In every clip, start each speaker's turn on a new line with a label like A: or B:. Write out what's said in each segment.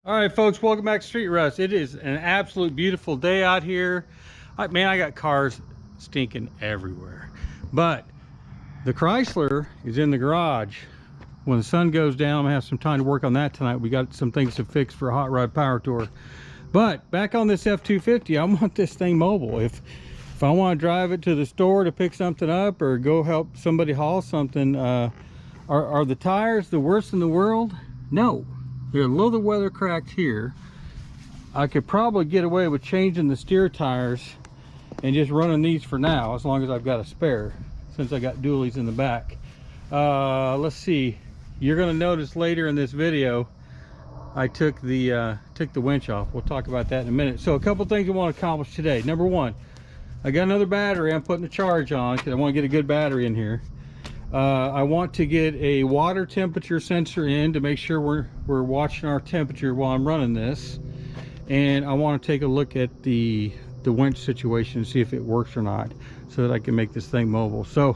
A: All right, folks, welcome back to Street Russ. It is an absolute beautiful day out here. Man, I got cars stinking everywhere. But the Chrysler is in the garage. When the sun goes down, I'm gonna have some time to work on that tonight. We got some things to fix for a hot rod power tour. But back on this F250, I want this thing mobile. If I want to drive it to the store to pick something up or go help somebody haul something, are the tires the worst in the world? No. They're a little weather cracked here. I could probably get away with changing the steer tires and just running these for now, as long as I've got a spare, since I got dualies in the back. Let's see. You're gonna notice later in this video, I took the winch off. We'll talk about that in a minute. So a couple things I want to accomplish today. Number one, I got another battery I'm putting a charge on because I want to get a good battery in here. I want to get a water temperature sensor in to make sure we're watching our temperature while I'm running this, and I want to take a look at the winch situation and see if it works or not, so that I can make this thing mobile. So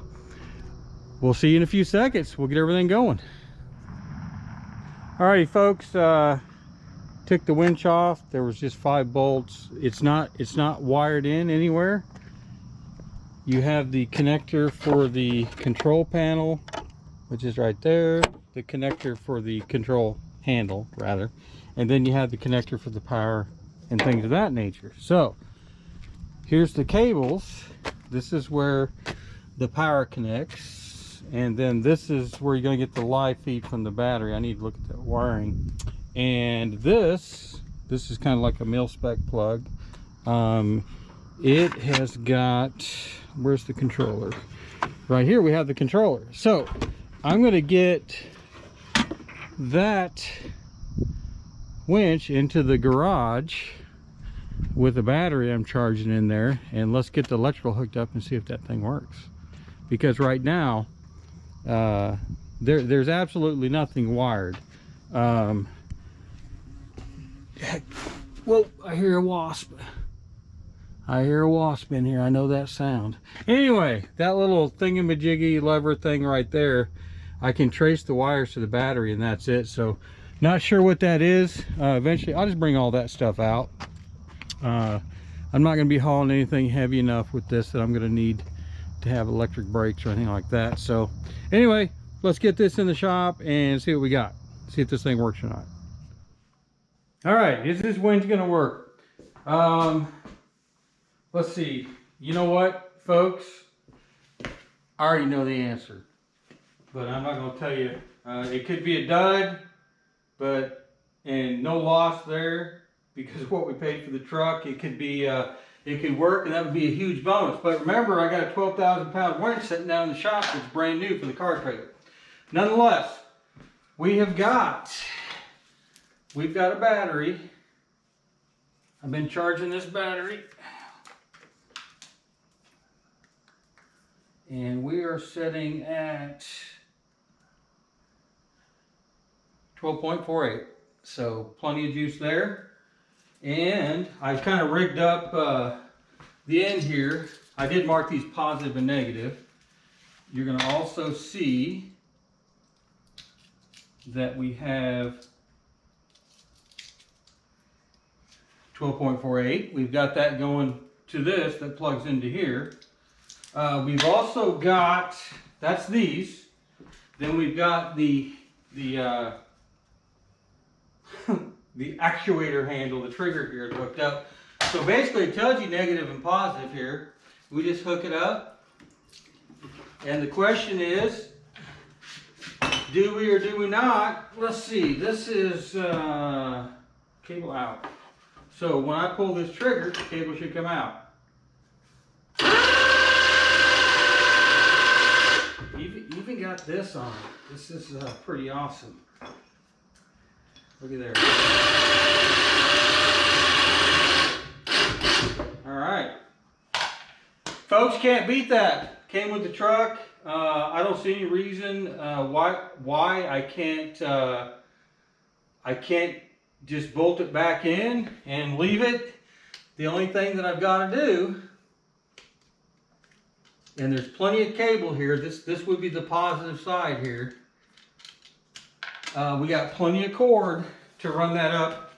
A: we'll see you in a few seconds. We'll get everything going. Alrighty, folks, took the winch off. There was just 5 bolts. It's not wired in anywhere. You have the connector for the control panel, which is right there, the connector for the control handle, rather, and then you have the connector for the power and things of that nature. So here's the cables. This is where the power connects, and then this is where you're going to get the live feed from the battery. I need to look at that wiring. And this is kind of like a mil-spec plug. It has got, where's the controller? Right here we have the controller. So I'm going to get that winch into the garage with a battery I'm charging in there, and let's get the electrical hooked up and see if that thing works. Because right now there's absolutely nothing wired. Whoa, I hear a wasp. I hear a wasp in here. I know that sound. Anyway, that little thingamajiggy lever thing right there, I can trace the wires to the battery, and that's it. So not sure what that is. Eventually I'll just bring all that stuff out. I'm not going to be hauling anything heavy enough with this that I'm going to need to have electric brakes or anything like that. So anyway, let's get this in the shop and see what we got. See if this thing works or not. All right, is this winch going to work? Let's see. You know what, folks? I already know the answer, but I'm not going to tell you. It could be a dud, and no loss there because of what we paid for the truck. It could be, it could work, and that would be a huge bonus. But remember, I got a 12,000-pound winch sitting down in the shop that's brand new for the car trailer. Nonetheless, we've got a battery. I've been charging this battery, and we are sitting at 12.48, so plenty of juice there. And I've kind of rigged up the end here. I did mark these positive and negative. You're going to also see that we have 12.48. We've got that going to this that plugs into here. We've also got, that's these. Then we've got the actuator handle, the trigger here hooked up. So basically it tells you negative and positive here. We just hook it up. And the question is, do we or do we not? Let's see, this is cable out. So when I pull this trigger, the cable should come out. Even got this on it. This is pretty awesome. Look at there. All right. Folks, can't beat that. Came with the truck. I don't see any reason why I can't just bolt it back in and leave it. The only thing that I've got to do, and there's plenty of cable here. This would be the positive side here. We got plenty of cord to run that up,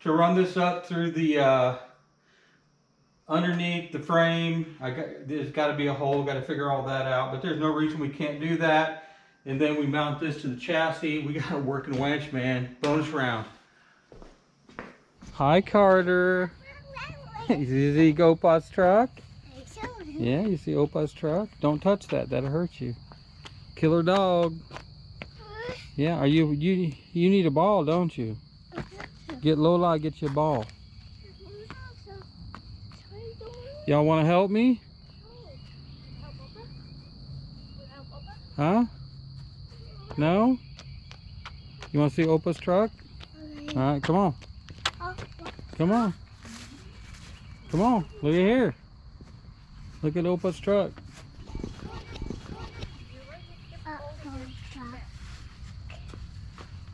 A: to run this up through the underneath the frame. There's got to be a hole. Got to figure all that out. But there's no reason we can't do that. And then we mount this to the chassis. We got a working winch, man. Bonus round. Hi, Carter. You see Opa's truck? Yeah, you see Opa's truck? Don't touch that. That'll hurt you. Killer dog. Yeah, you need a ball, don't you? Get Lola, get you a ball. Y'all want to help me? Huh? No? You want to see Opa's truck? All right, come on. Come on. Come on, look at here. Look at Opa's truck.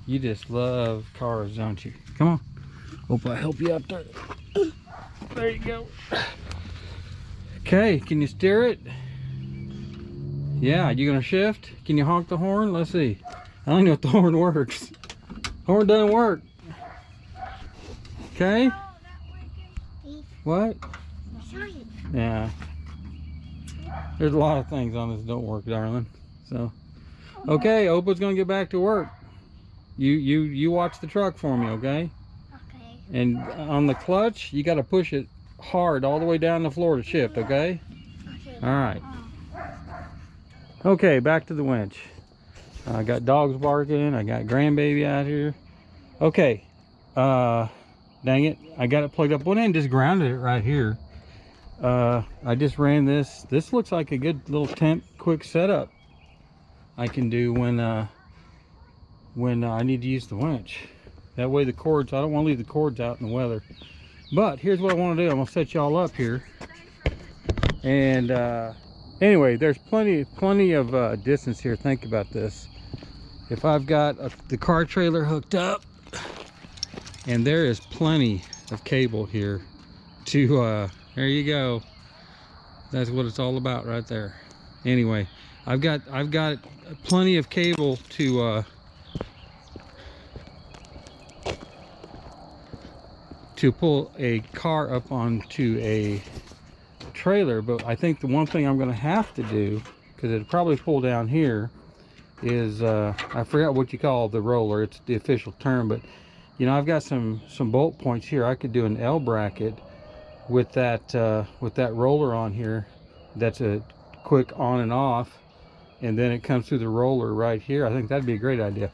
A: You just love cars, don't you? Come on. Opa, help you up there. There you go. Okay, can you steer it? Yeah, you gonna shift? Can you honk the horn? Let's see. I don't know if the horn works. Horn doesn't work. Okay. What? Yeah. There's a lot of things on this that don't work, darling. So, okay, Opa's gonna get back to work. You watch the truck for me, okay? Okay. And on the clutch, you got to push it hard all the way down the floor to shift, okay? Okay. All right. Okay, back to the winch. I got dogs barking. I got grandbaby out here. Okay. Dang it, I got it plugged up one end, just grounded it right here. I just ran this. This looks like a good little temp quick setup I can do when I need to use the winch. That way the cords, I don't want to leave the cords out in the weather. But here's what I want to do. I'm going to set y'all up here. And anyway, there's plenty of distance here. Think about this. If I've got the car trailer hooked up, and there is plenty of cable here to there you go. That's what it's all about right there. Anyway, I've got plenty of cable to pull a car up onto a trailer. But I think the one thing I'm going to have to do, because it'll probably pull down here, is I forgot what you call the roller. It's the official term, but you know, I've got some bolt points here. I could do an L bracket with that roller on here. That's a quick on and off, and then it comes through the roller right here. I think that'd be a great idea.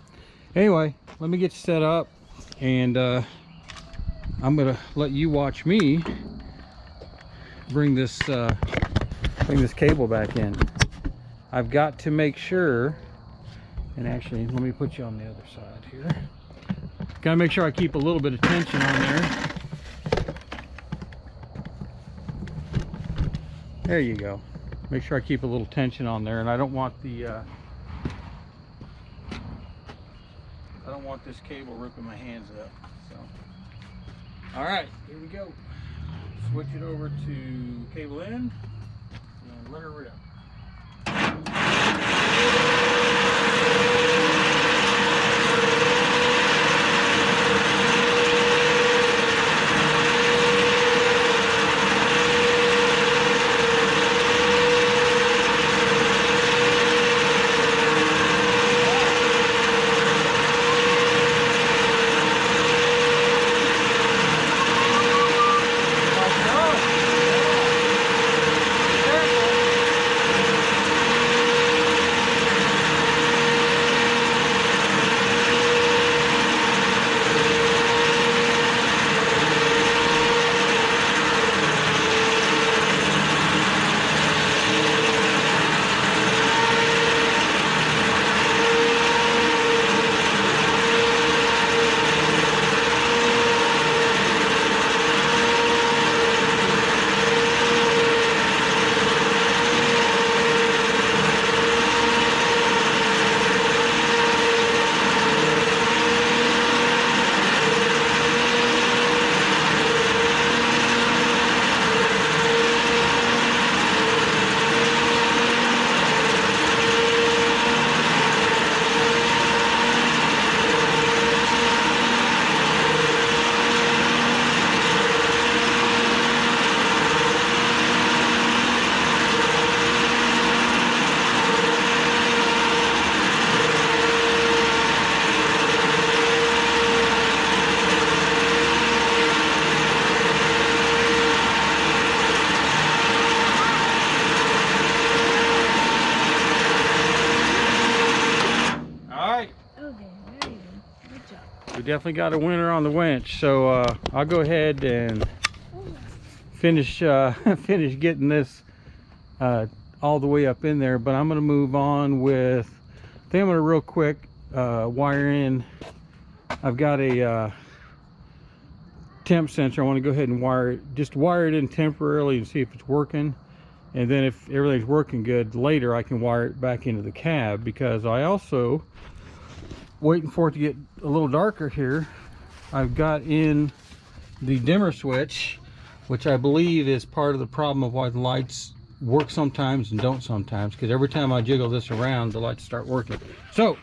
A: Anyway, let me get you set up, and I'm gonna let you watch me bring this cable back in. I've got to make sure, and actually let me put you on the other side here. Gotta make sure I keep a little bit of tension on there. There you go. Make sure I keep a little tension on there, and I don't want this cable ripping my hands up. So, all right, here we go. Switch it over to cable in and let her rip. definitely got a winner on the winch. So I'll go ahead and finish finish getting this all the way up in there, but I'm going to move on with, I think I'm going to real quick wire in. I've got a temp sensor. I want to go ahead and wire it in temporarily and see if it's working, and then if everything's working good, later I can wire it back into the cab, because I also, waiting for it to get a little darker here, I've got in the dimmer switch, which I believe is part of the problem of why the lights work sometimes and don't sometimes, because every time I jiggle this around, the lights start working. So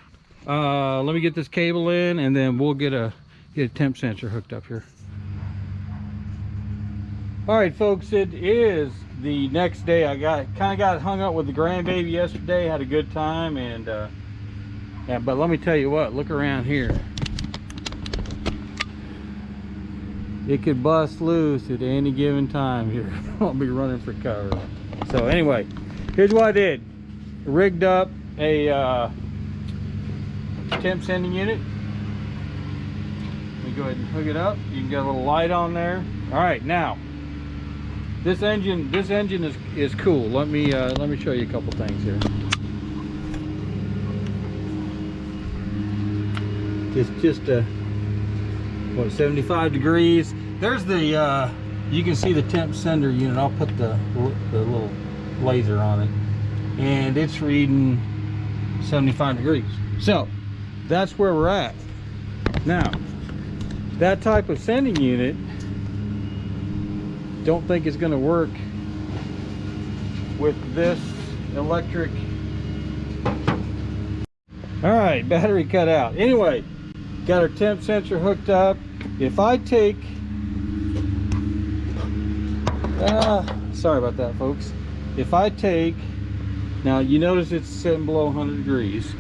A: let me get this cable in, and then we'll get a temp sensor hooked up here. All right, folks, it is the next day. I kind of got hung up with the grandbaby yesterday, had a good time, and yeah, but let me tell you what, look around here. It could bust loose at any given time here. I'll be running for cover. So anyway, here's what I did. Rigged up a temp sending unit. Let me go ahead and hook it up. You can get a little light on there. All right, now this engine is cool. Let me show you a couple things here. Just what, 75 degrees. There's the you can see the temp sender unit. I'll put the little laser on it, and it's reading 75 degrees. So that's where we're at now. That type of sending unit, don't think it's going to work with this electric. All right, battery cut out. Anyway, got our temp sensor hooked up. If I take sorry about that, folks. If I take, now you notice it's sitting below 100 degrees.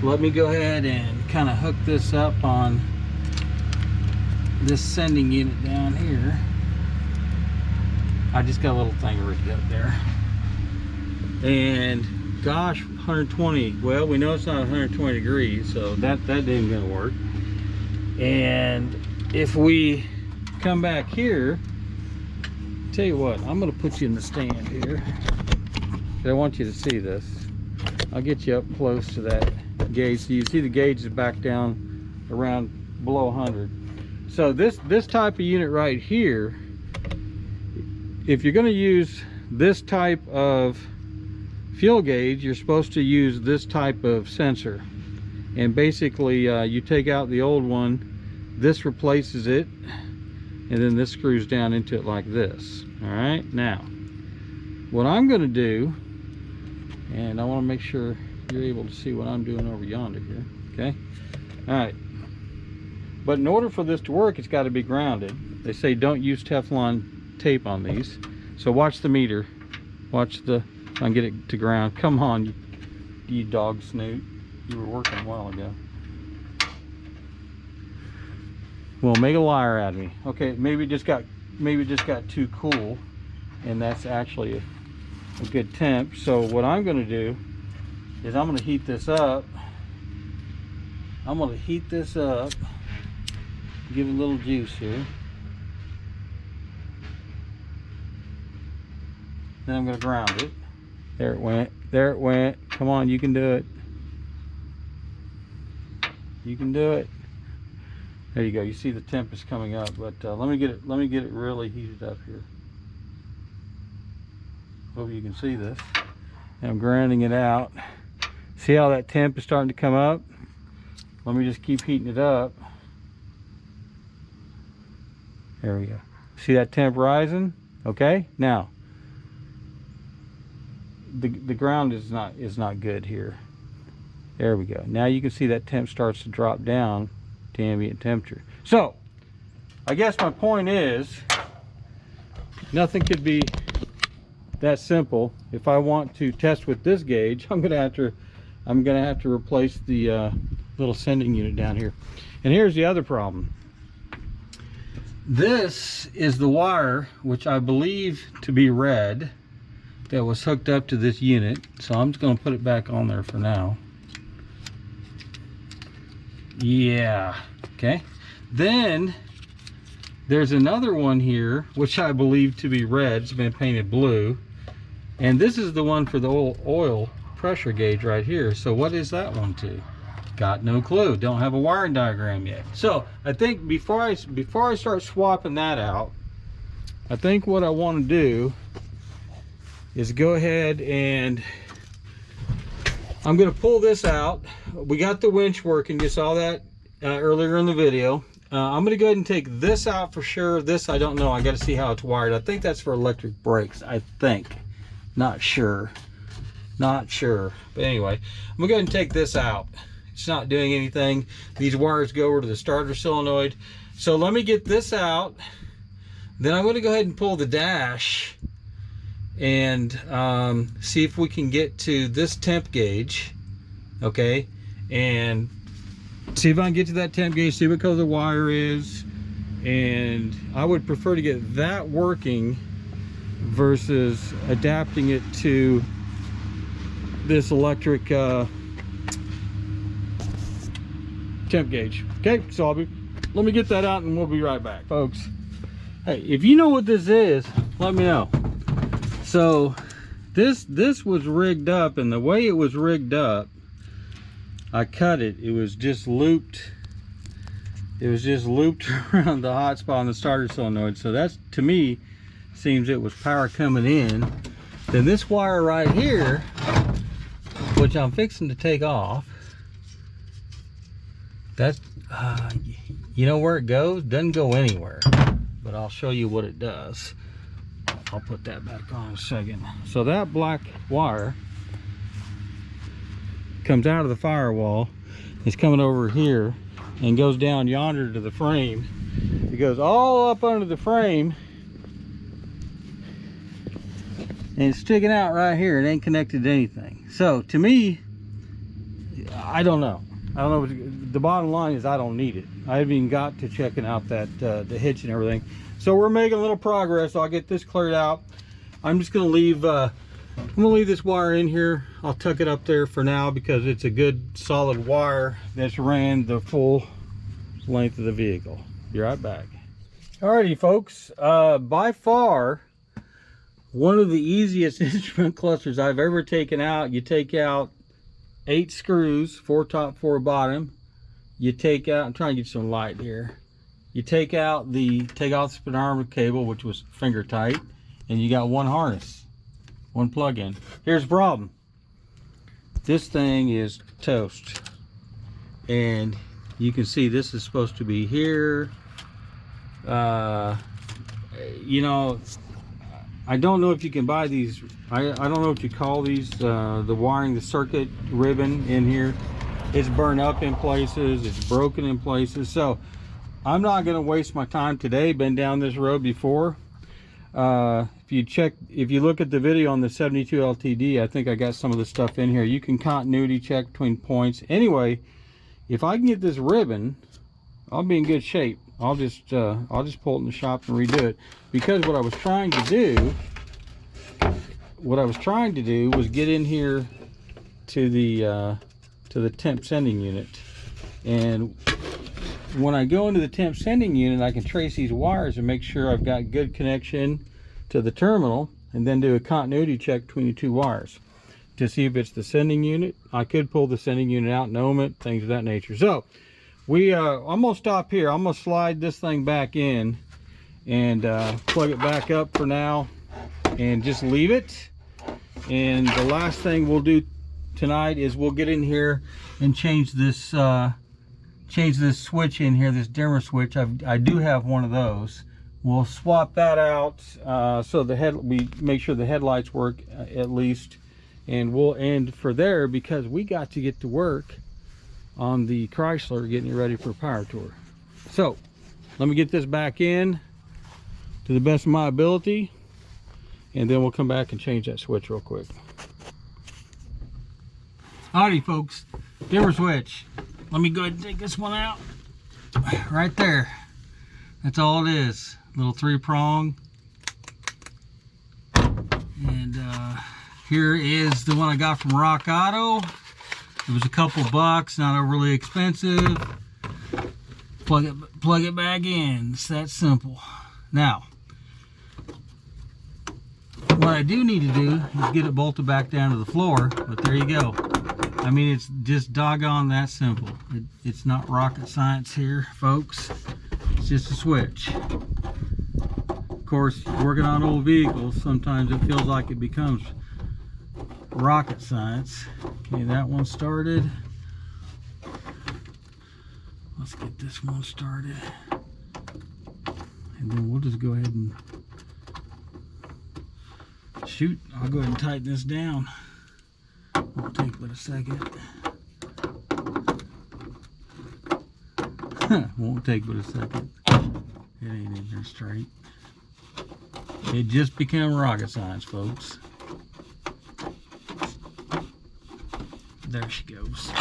A: Let me go ahead and kind of hook this up on this sending unit down here. I just got a little thing rigged up there, and gosh, 120. Well, we know it's not 120 degrees, so that ain't gonna work. And if we come back here, tell you what, I'm gonna put you in the stand here. I want you to see this. I'll get you up close to that gauge so you see the gauge is back down around below 100. So this type of unit right here, if you're going to use this type of fuel gauge, you're supposed to use this type of sensor. And basically you take out the old one, this replaces it, and then this screws down into it like this. All right, now what I'm going to do, and I want to make sure you're able to see what I'm doing over yonder here, okay? All right, but in order for this to work, it's got to be grounded. They say don't use Teflon tape on these. So watch the meter, watch the, I can get it to ground. Come on, you dog snoot, you were working a while ago. Well, make a liar out of me. Okay, maybe it just got too cool, and that's actually a good temp. So what I'm going to do is I'm going to heat this up. Give it a little juice here. Then I'm going to ground it. There it went. There it went. Come on, you can do it. You can do it. There you go. You see the temp is coming up, but let me get it really heated up here. Hope you can see this. And I'm grounding it out. See how that temp is starting to come up? Let me just keep heating it up. There we go. See that temp rising? Okay. Now the ground is not good here. There we go. Now you can see that temp starts to drop down to ambient temperature. So I guess my point is, nothing could be that simple. If I want to test with this gauge, I'm gonna have to replace the little sending unit down here. And here's the other problem. This is the wire, which I believe to be red, that was hooked up to this unit. So I'm just going to put it back on there for now. Yeah, okay. Then there's another one here, which I believe to be red. It's been painted blue. And this is the one for the oil pressure gauge right here. So what is that one to? Got no clue. Don't have a wiring diagram yet. So I think before I start swapping that out, I think what I want to do is go ahead and I'm going to pull this out. We got the winch working. You saw that earlier in the video. I'm going to go ahead and take this out for sure. This I don't know. I got to see how it's wired. I think that's for electric brakes. I think. Not sure. Not sure. But anyway, I'm going to go ahead and take this out. It's not doing anything. These wires go over to the starter solenoid. So let me get this out. Then I'm going to go ahead and pull the dash and see if we can get to this temp gauge. Okay. And see if I can get to that temp gauge, see what color the wire is. And I would prefer to get that working versus adapting it to this electric temp gauge. Okay, so let me get that out and we'll be right back, folks. Hey, if you know what this is, let me know. So this was rigged up, and the way it was rigged up, I cut it. It was just looped. It was just looped around the hot spot on the starter solenoid. So that's, to me, seems it was power coming in. Then this wire right here, which I'm fixing to take off, that's you know where it goes? Doesn't go anywhere, but I'll show you what it does. I'll put that back on in a second. So that black wire comes out of the firewall. It's coming over here and goes down yonder to the frame. It goes all up under the frame and it's sticking out right here. It ain't connected to anything. So to me, I don't know. I don't know. The bottom line is I don't need it. I haven't even got to checking out that the hitch and everything. So we're making a little progress. I'll get this cleared out. I'm just gonna leave this wire in here. I'll tuck it up there for now because it's a good solid wire that's ran the full length of the vehicle. Be right back. Alrighty, folks. By far, one of the easiest instrument clusters I've ever taken out. You take out 8 screws, 4 top, 4 bottom. You take out, I'm trying to get some light here. You take out the speedometer cable, which was finger tight, and you got one harness, one plug-in. Here's the problem. This thing is toast. And you can see this is supposed to be here. You know, I don't know if you can buy these. I don't know what you call these, the wiring, the circuit ribbon in here. It's burned up in places, it's broken in places. So I'm not going to waste my time today. Been down this road before. If you look at the video on the 72 LTD, I think I got some of the stuff in here. You can continuity check between points. Anyway, if I can get this ribbon, I'll be in good shape. I'll just pull it in the shop and redo it. Because what I was trying to do was get in here to the temp sending unit. And when I go into the temp sending unit, I can trace these wires and make sure I've got good connection to the terminal, and then do a continuity check between the 2 wires to see if it's the sending unit. I could pull the sending unit out and ohm it, things of that nature. So I'm gonna stop here. I'm gonna slide this thing back in and plug it back up for now and just leave it. And the last thing we'll do tonight is we'll get in here and change this switch in here, this dimmer switch. I do have one of those. We'll swap that out so we make sure the headlights work at least, and we'll end for there because we got to get to work on the Chrysler, getting it ready for a power tour. So let me get this back in to the best of my ability, and then we'll come back and change that switch real quick. Alrighty, folks, dimmer switch. Let me go ahead and take this one out. Right there. That's all it is. Little 3-prong. And here is the one I got from Rock Auto. It was a couple bucks, not overly expensive. plug it back in. It's that simple. Now, what I do need to do is get it bolted back down to the floor, but there you go. I mean, it's just doggone that simple. It's not rocket science here, folks. It's just a switch. Of course, working on old vehicles, sometimes it feels like it becomes rocket science. Okay, that one started. Let's get this one started. And then we'll just go ahead and shoot. I'll go ahead and tighten this down. Won't take but a second. Won't take but a second. It ain't in there straight. It just became rocket science, folks. There she goes.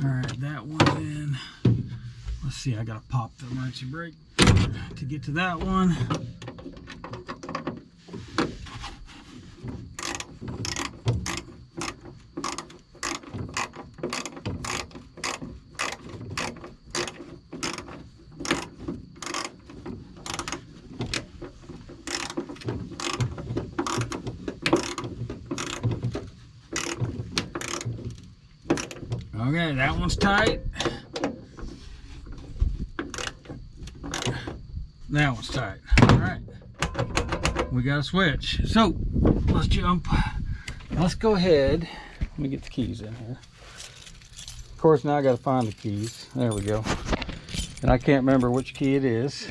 A: Alright, that one's in. Let's see, I gotta pop the emergency brake to get to that one. Okay, that one's tight. That one's tight. All right, we got a switch. So let's jump. Let's go ahead. Let me get the keys in here. Of course, now I got to find the keys. There we go. And I can't remember which key it is.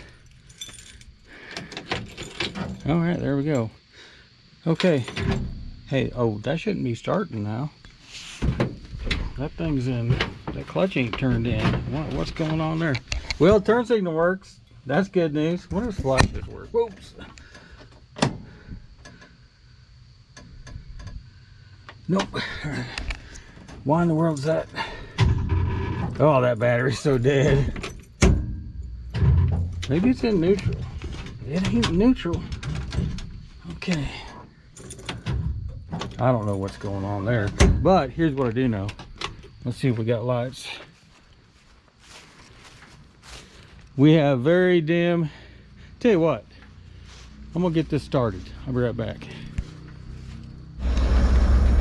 A: All right, there we go. Okay. Hey, oh, that shouldn't be starting now. That thing's in, that clutch ain't turned in. What's going on there? Well, turn signal works. That's good news. I wonder if flashes work. Whoops. Nope. Why in the world is that? Oh, that battery's so dead. Maybe it's in neutral. It ain't neutral. Okay. I don't know what's going on there. But here's what I do know. Let's see if we got lights. We have very dim. Tell you what, I'm gonna get this started. I'll be right back.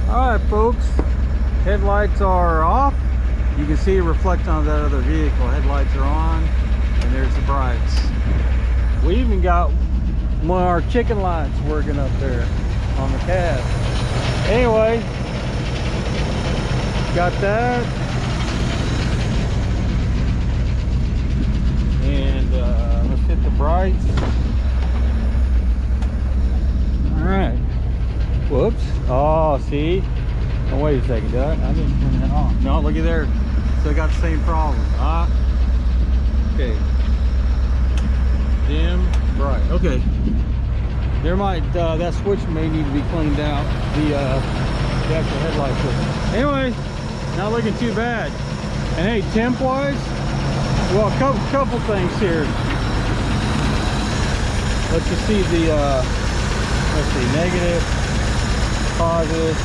A: All right, folks, headlights are off. You can see it reflect on that other vehicle. Headlights are on, and there's the brights. We even got one of our chicken lights working up there on the cab. Anyway, got that, and let's hit the brights. All right. Whoops. Oh, see. Oh, wait a second. I didn't turn that on. No, look at there. Still got the same problem. Okay. Dim, bright. Okay. There might that switch may need to be cleaned out. The actual headlight switch. Anyway. Not looking too bad. And hey, temp wise, well, a couple things here. Let's just see the let's see, negative, positive.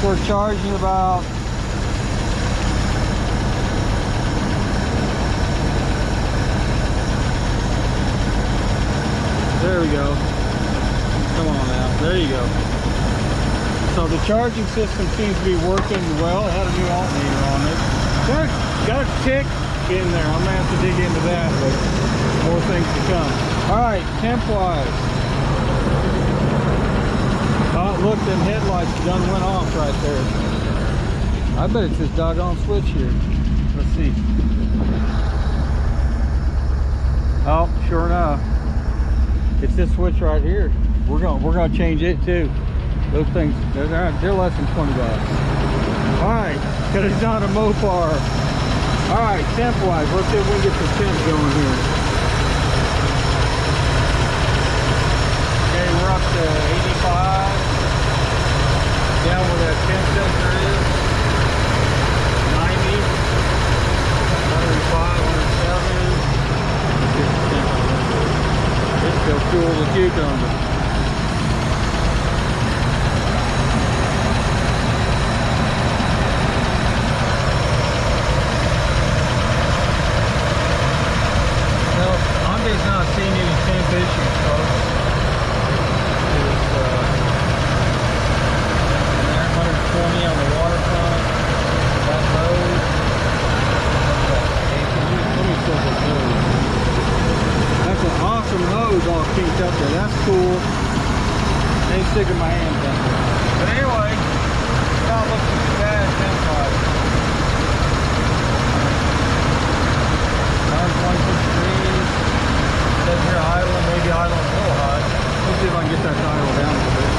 A: We're charging about there we go. Come on now, there you go. So the charging system seems to be working well. It had a new alternator on it. Got a tick in there. I'm gonna have to dig into that, but more things to come. All right, temp wise. Oh, look, them headlights done went off right there. I bet it's this doggone switch here. Let's see. Oh, sure enough, it's this switch right here. We're gonna change it too. Those things, they're less than 20 bucks. All right, because it's not a Mopar. All right, temp-wise, let's see if we can get the temp going here. Okay, we're up to 85. Down where that temp sensor is. 90. 105, 107. Real cool, the cucumber. Well, I'm just not seeing any temp issues, folks. It's, and there, 120 on the waterfront. That road. Let me show this road. That's an awesome hose all kinked up there. That's cool. Ain't sticking my hands up there. But anyway, it's not looking too bad temp-wise. 126 degrees. Says here idling, maybe idling a little high. Let's see if I can get that idle down a little bit.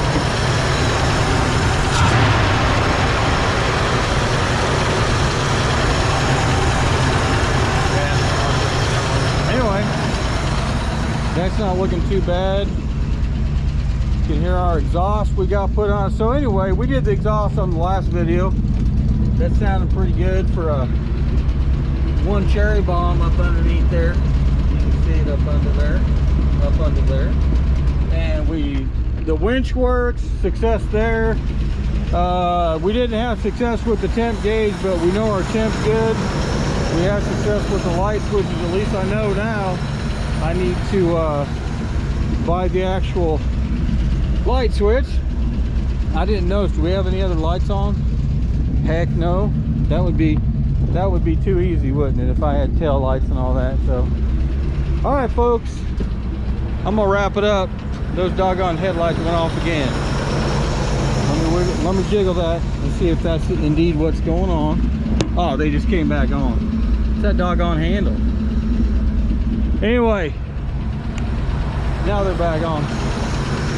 A: Anyway, that's not looking too bad. You can hear our exhaust we got put on. So anyway, we did the exhaust on the last video. That sounded pretty good for a one cherry bomb up underneath there. You can see it up under there, up under there. And the winch works, success there. We didn't have success with the temp gauge, but we know our temp's good. We had success with the light switches. At least I know now I need to buy the actual light switch. I didn't notice. Do we have any other lights on? Heck no. That would be too easy, wouldn't it, if I had tail lights and all that. So all right, folks, I'm gonna wrap it up. Those doggone headlights went off again. Let me jiggle that and see if that's indeed what's going on. Oh, they just came back on. It's that doggone handle. Anyway, now they're back on.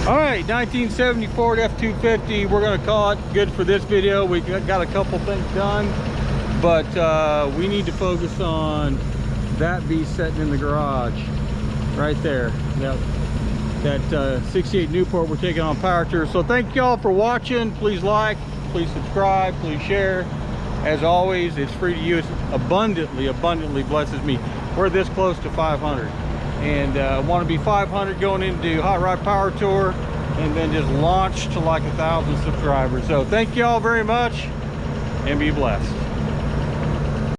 A: All right, 1970 Ford F250. We're gonna call it good for this video. We got a couple things done, but we need to focus on that beast sitting in the garage right there. Yep. That 68 Newport we're taking on power tour. So thank y'all for watching. Please like, please subscribe, please share. As always, it's free to use. Abundantly blesses me. We're this close to 500, and want to be 500 going into Hot Rod Power Tour, and then just launch to like 1,000 subscribers. So thank you all very much, and be blessed.